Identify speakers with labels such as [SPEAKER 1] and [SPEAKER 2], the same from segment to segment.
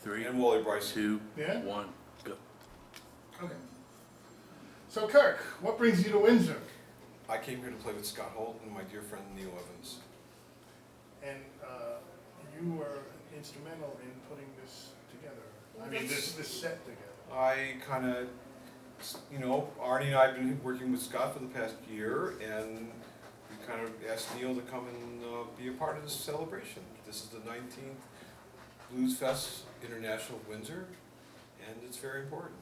[SPEAKER 1] 3,
[SPEAKER 2] And Wally Bryce.
[SPEAKER 1] 2,
[SPEAKER 3] Yeah?
[SPEAKER 1] 1, go.
[SPEAKER 3] Okay. So Kirk, what brings you to Windsor?
[SPEAKER 2] I came here to play with Scott Holt and my dear friend Neil Evans.
[SPEAKER 3] And you were instrumental in putting this together. I mean, this set together.
[SPEAKER 2] I kind of, Arnie and I have been working with Scott for the past year, and we kind of asked Neil to come and be a part of this celebration. This is the 19th Blues Fest International of Windsor, and it's very important.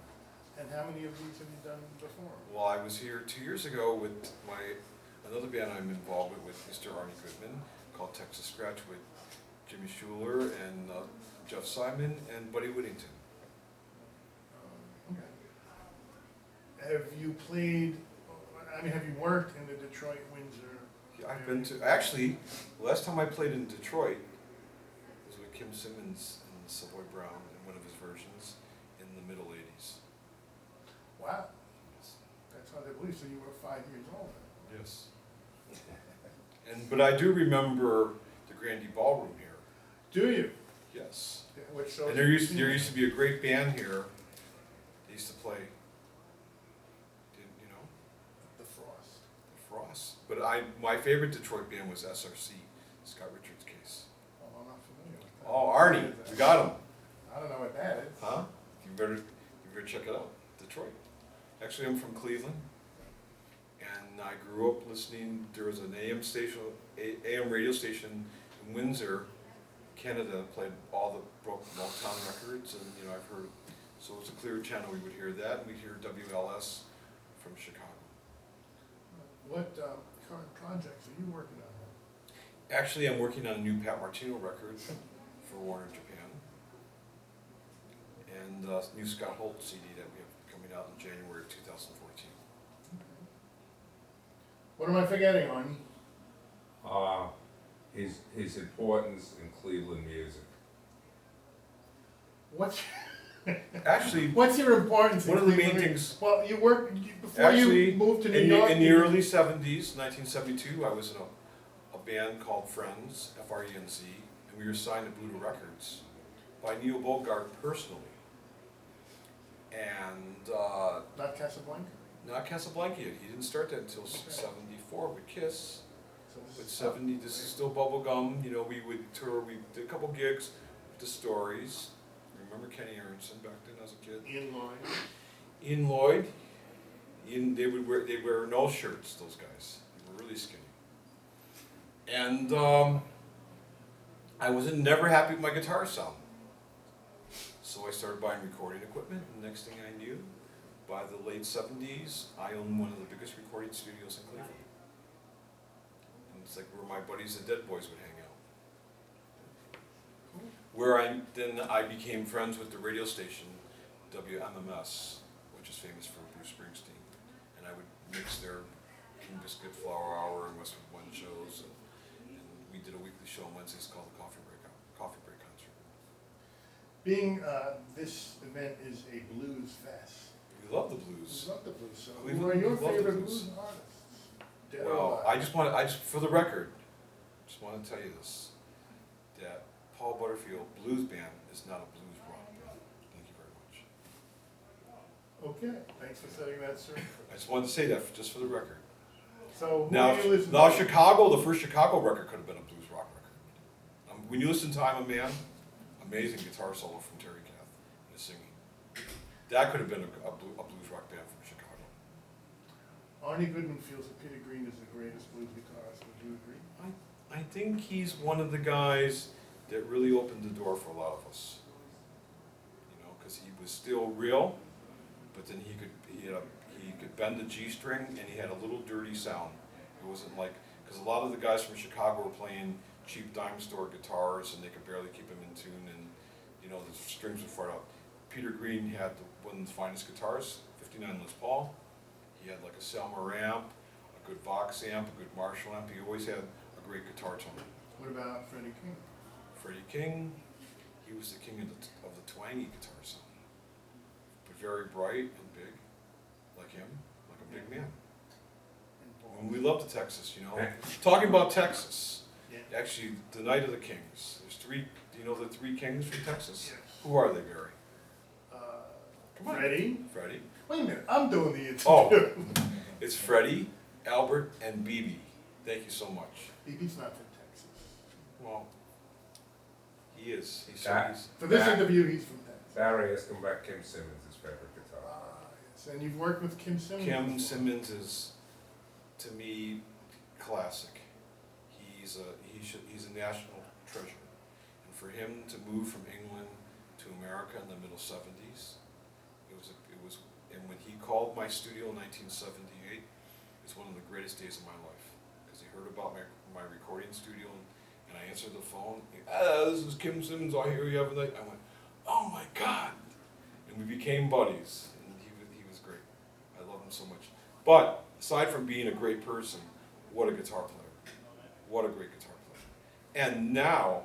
[SPEAKER 3] And how many of these have you done before?
[SPEAKER 2] Well, I was here 2 years ago with another band I'm involved with Mr. Arnie Goodman, called Texas Scratch, with Jimmy Schuler and Jeff Simon and Buddy Whittington.
[SPEAKER 3] Okay. Have you played, have you worked in the Detroit, Windsor?
[SPEAKER 2] Yeah, I've been to, actually, last time I played in Detroit was with Kim Simmons and Savoy Brown in one of his versions in the middle 80s.
[SPEAKER 3] Wow. That's hard to believe, so you were 5 years old then.
[SPEAKER 2] Yes. But I do remember the Grandee Ballroom here.
[SPEAKER 3] Do you?
[SPEAKER 2] Yes.
[SPEAKER 3] Yeah, which shows
[SPEAKER 2] And there used to be a great band here. They used to play, you know,
[SPEAKER 3] The Frost.
[SPEAKER 2] the Frost. But my favorite Detroit band was SRC, Scott Richards' Case.
[SPEAKER 3] Oh, I'm not familiar with that.
[SPEAKER 2] Oh, Arnie, we got him.
[SPEAKER 3] I don't know what that is.
[SPEAKER 2] Huh? You better check it out. Detroit. Actually, I'm from Cleveland, and I grew up listening. There was an AM radio station in Windsor, Canada, played all the Motown records, and I've heard. So it's a clear channel. We would hear that, and we'd hear WLS from Chicago.
[SPEAKER 3] What current projects are you working on?
[SPEAKER 2] Actually, I'm working on a new Pat Martino record for Warner Japan, and a new Scott Holt CD that we have coming out in January of 2014.
[SPEAKER 3] What am I forgetting, Arnie?
[SPEAKER 4] His importance in Cleveland music.
[SPEAKER 2] Actually,
[SPEAKER 3] What's your importance?
[SPEAKER 2] one
[SPEAKER 3] in
[SPEAKER 2] of the main
[SPEAKER 3] Cleveland?
[SPEAKER 2] things.
[SPEAKER 3] Well, you worked before
[SPEAKER 2] Actually,
[SPEAKER 3] you moved to New
[SPEAKER 2] in
[SPEAKER 3] York.
[SPEAKER 2] the early 70s, 1972, I was in a band called Friends, F-R-E-N-Z, and we were signed to Buddha Records by Neil Bogart personally. And
[SPEAKER 3] Not Casablanca.
[SPEAKER 2] not Casablanca yet. He didn't start that until 74 with Kiss.
[SPEAKER 3] So
[SPEAKER 2] With 70, this is still bubblegum. We would tour, we did a couple gigs with the Stories. Remember Kenny Aronson back then as a kid?
[SPEAKER 3] Ian Lloyd.
[SPEAKER 2] Ian Lloyd. They wear no shirts, those guys. They were really skinny. And I was never happy with my guitar sound. So I started buying recording equipment, and the next thing I knew, by the late 70s, I owned one of the biggest recording studios in Cleveland. And it's like where my buddies, the Dead Boys, would hang out. Where I became friends with the radio station, WMMS, which is famous for Bruce Springsteen. And I would mix their King Biscuit Flower Hour and Westwood One shows. And we did a weekly show on Wednesdays called the Coffee Break Concert.
[SPEAKER 3] Being this event is a blues fest.
[SPEAKER 2] We love the blues.
[SPEAKER 3] You love the blues. So
[SPEAKER 2] Cleveland,
[SPEAKER 3] who are your
[SPEAKER 2] we love the
[SPEAKER 3] favorite
[SPEAKER 2] blues.
[SPEAKER 3] blues artists? Dead or
[SPEAKER 2] Well,
[SPEAKER 3] alive?
[SPEAKER 2] for the record, just want to tell you this, that Paul Butterfield Blues Band is not a blues rock band. Thank you very much.
[SPEAKER 3] Okay, thanks for setting that straight.
[SPEAKER 2] I just wanted to say that just for the record.
[SPEAKER 3] So who
[SPEAKER 2] Now,
[SPEAKER 3] do you listen
[SPEAKER 2] now
[SPEAKER 3] to?
[SPEAKER 2] Chicago, the first Chicago record could have been a blues rock record. When you listen to I'm a Man, amazing guitar solo from Terry Kath and his singing. That could have been a blues rock band from Chicago.
[SPEAKER 3] Arnie Goodman feels that Peter Green is the greatest blues guitarist. Would you agree?
[SPEAKER 2] I think he's one of the guys that really opened the door for a lot of us. Because he was still real, but then he could bend the G string, and he had a little dirty sound. It wasn't like, because a lot of the guys from Chicago were playing cheap dime store guitars, and they could barely keep them in tune, and the strings would fart out. Peter Green had one of the finest guitars, 59 Les Paul. He had like a Selmer amp, a good Vox amp, a good Marshall amp. He always had a great guitar tone.
[SPEAKER 3] What about Freddie King?
[SPEAKER 2] Freddie King, he was the king of the twangy guitar sound, but very bright and big, like him, like a big man. And we love the Texas, Talking about Texas,
[SPEAKER 3] Yeah.
[SPEAKER 2] actually, the Night of the Kings. There's three. Do you know the three kings from Texas?
[SPEAKER 3] Yes.
[SPEAKER 2] Who are they, Gary? Come on.
[SPEAKER 3] Freddie?
[SPEAKER 2] Freddie.
[SPEAKER 3] Wait a minute, I'm doing the interview.
[SPEAKER 2] Oh. It's Freddie, Albert, and BB. Thank you so much.
[SPEAKER 3] BB's not from Texas.
[SPEAKER 2] Well, he is. He's,
[SPEAKER 4] That-
[SPEAKER 2] he's
[SPEAKER 3] For this
[SPEAKER 4] Yeah.
[SPEAKER 3] interview, he's from Texas.
[SPEAKER 4] Barry has come back, Kim Simmons, his favorite guitar.
[SPEAKER 3] Yes. And you've worked with Kim Simmons?
[SPEAKER 2] Kim
[SPEAKER 3] before.
[SPEAKER 2] Simmons is, to me, classic. He's a national treasure. And for him to move from England to America in the middle '70s, and when he called my studio in 1978, it's one of the greatest days of my life. Because he heard about my recording studio, and I answered the phone. This is Kim Simmons, I hear you have a night. I went, oh my God. And we became buddies, and he was great. I love him so much. But aside from being a great person, what a guitar player. What a great guitar player. And now,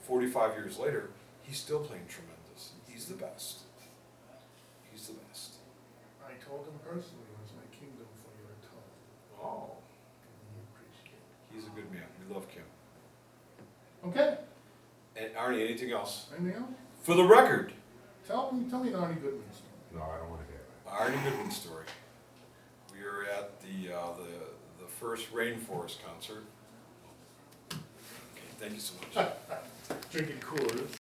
[SPEAKER 2] 45 years later, he's still playing tremendous. He's the best. He's the best.
[SPEAKER 3] I told him personally, it was my kingdom for your tone.
[SPEAKER 2] Oh,
[SPEAKER 3] And he appreciated it.
[SPEAKER 2] he's a good man. We love Kim.
[SPEAKER 3] Okay,
[SPEAKER 2] And Arnie, anything else?
[SPEAKER 3] anything else?
[SPEAKER 2] For the record,
[SPEAKER 3] Tell me an Arnie Goodman story.
[SPEAKER 4] No, I don't wanna hear that.
[SPEAKER 2] Arnie Goodman story. We were at the first Rainforest concert. Okay, thank you so much.
[SPEAKER 3] Drinking Coors.